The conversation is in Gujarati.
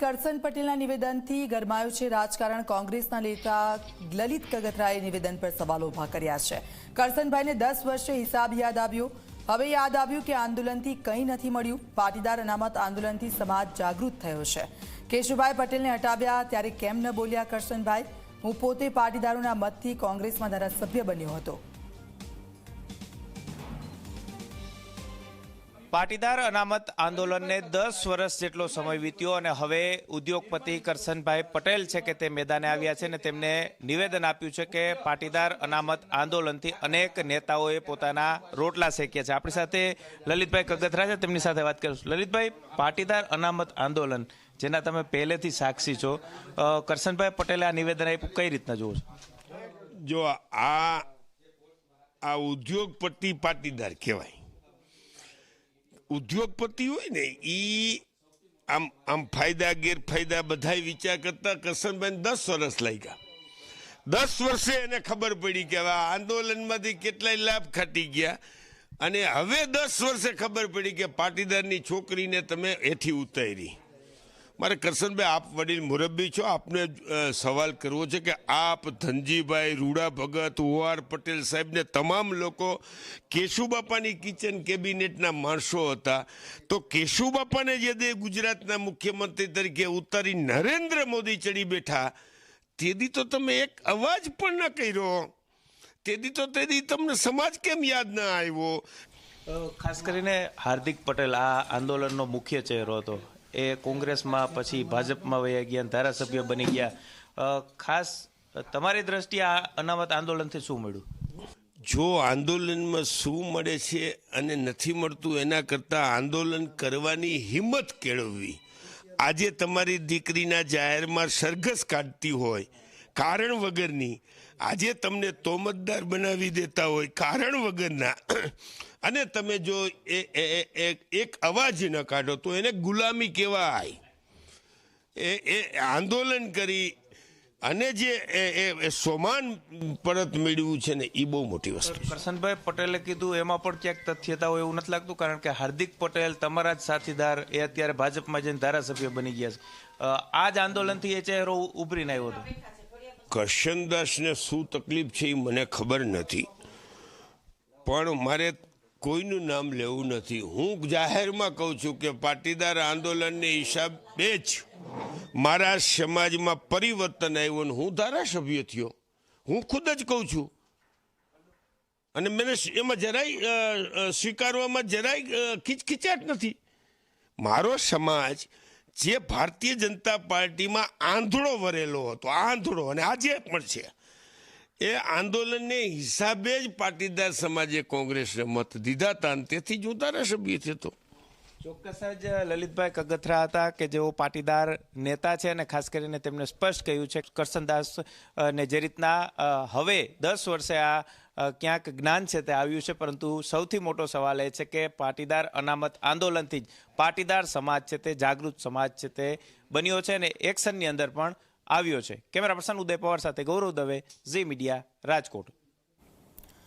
કરસન પટેલના નિવેદનથી ગરમાયું છે રાજકારણ। કોંગ્રેસના નેતા લલિત કગથરાએ નિવેદન પર સવાલો ઉભા કર્યા છે। કરસનભાઈને 10 વર્ષે હિસાબ યાદ આવ્યો। હવે યાદ આવ્યું કે આંદોલનથી કંઈ નથી મળ્યું। પાટીદાર અનામત આંદોલનથી સમાજ જાગૃત થયો છે। કેશુભાઈ પટેલને હટાવ્યા ત્યારે કેમ ન બોલ્યા કરસનભાઈ? હું પોતે પાટીદારોના મતથી કોંગ્રેસમાં ધારાસભ્ય બન્યો હતો। પાટીદાર અનામત આંદોલનને 10 વર્ષ જેટલો સમય વીત્યો અને હવે ઉદ્યોગપતિ કરસનભાઈ પટેલ છે કે તે મેદાને આવ્યા છે અને તેમને નિવેદન આપ્યું છે કે પાટીદાર અનામત આંદોલનથી અનેક નેતાઓએ પોતાના રોટલા શેક્યા છે। આપણી સાથે લલિતભાઈ કગથરા છે, તેમની સાથે વાત કરીશું। લલિતભાઈ, પાટીદાર અનામત આંદોલન જેના તમે પહેલેથી સાક્ષી છો, કરસનભાઈ પટેલે આ નિવેદન આપ્યું, કઈ રીતના જોવો છો? જો આ ઉદ્યોગપતિ પાટીદાર કહેવાય। ઉદ્યોગપતિ હોય ને એ આમ ફાયદા ગેરફાયદા બધા વિચાર કરતા કરસનભાઈ 10 વર્ષ લાગ્યા। 10 વર્ષે એને ખબર પડી કે આ આંદોલનમાંથી કેટલાય લાભ ખાટી ગયા અને હવે 10 વર્ષે ખબર પડી કે પાટીદારની છોકરીને તમે એથી ઉતારી। મારે કરસનભાઈ, આપ વડીલ મુરબ્બી છો, આપને સવાલ કરવો છે કે આપ ધનજીભાઈ, રૂડા ભગત, OR પટેલ સાહેબને તમામ લોકો કેશુબાપાની કિચન કેબિનેટના માણસો હતા, તો કેશુબાપાને જે દે ગુજરાતના મુખ્યમંત્રી તરીકે ઉતારી નરેન્દ્ર મોદી ચડી બેઠા, તેથી તો તમે એક અવાજ પણ ન કર્યો। તેથી તમને સમાજ કેમ યાદ ના આવ્યો? ખાસ કરીને હાર્દિક પટેલ આ આંદોલનનો મુખ્ય ચહેરો હતો। એ કોંગ્રેસમાં પછી ભાજપમાં વયા ગયા, ધારાસભ્ય બની ગયા। ખાસ તમારી દ્રષ્ટિએ આ અનામત આંદોલનથી શું મળ્યું? જો આંદોલનમાં શું મળે છે અને નથી મળતું એના કરતાં આંદોલન કરવાની હિંમત કેળવવી। આજે તમારી દીકરીના જાહેરમાં સરઘસ કાઢતી હોય કારણ વગરની, આજે તમને તોમતદાર બનાવી દેતા હોય કારણ વગરના, અને તમે જો એક અવાજ ન કાઢો તો એને ગુલામી કહેવાય। એ આંદોલન કરી અને જે સોમાન પરત મેળવ્યું છે ને, એ બહુ મોટી વસ્તુ છે। કરસનભાઈ પટેલે કીધું એમાં પણ ક્યાંક તથ્યતા હોય એવું નથી લાગતું? કારણ કે હાર્દિક પટેલ, તમારા જ સાથીદાર, એ અત્યારે ભાજપમાં જઈને ધારાસભ્ય બની ગયા છે। આ જ આંદોલનથી એ ચહેરો ઉભરીને આવ્યો હતો। કરશનદાસને શું તકલીફ છે એ મને ખબર નથી, પણ મારે કોઈનું નામ લેવું નથી। હું જાહેરમાં કહું છું કે પાટીદાર આંદોલનને હિસાબે જ મારા સમાજમાં પરિવર્તન આવ્યું, હું ધારાસભ્ય થયો। હું ખુદ જ કહું છું અને મને એમાં જરાય સ્વીકારવામાં જરાય ખીચખીચાટ નથી। મારો સમાજ જે ભારતીય જનતા પાર્ટીમાં આંધળો વરેલો હતો, આંધળો, અને આજે પણ છે, એ આંદોલનને હિસાબે જ પાટીદાર સમાજે કોંગ્રેસને મત દીધા હતા અને તેથી જ હું ધારાસભ્ય થયો। ચોક્કસ જ લલિતભાઈ કગથરા હતા કે જેઓ પાટીદાર નેતા છે અને ખાસ કરીને તેમણે સ્પષ્ટ કહ્યું છે કરસનદાસ ને જે રીતના હવે 10 વર્ષે આ ક્યાંક જ્ઞાન છે તે આવ્યું છે, પરંતુ સૌથી મોટો સવાલ એ છે કે પાટીદાર અનામત આંદોલનથી જ પાટીદાર સમાજ છે તે જાગૃત સમાજ છે તે બન્યો છે અને એક્શનની અંદર પણ આવ્યો છે। કેમેરા પર્સન ઉદય પવાર સાથે ગૌરવ દવે, ઝી મીડિયા, રાજકોટ।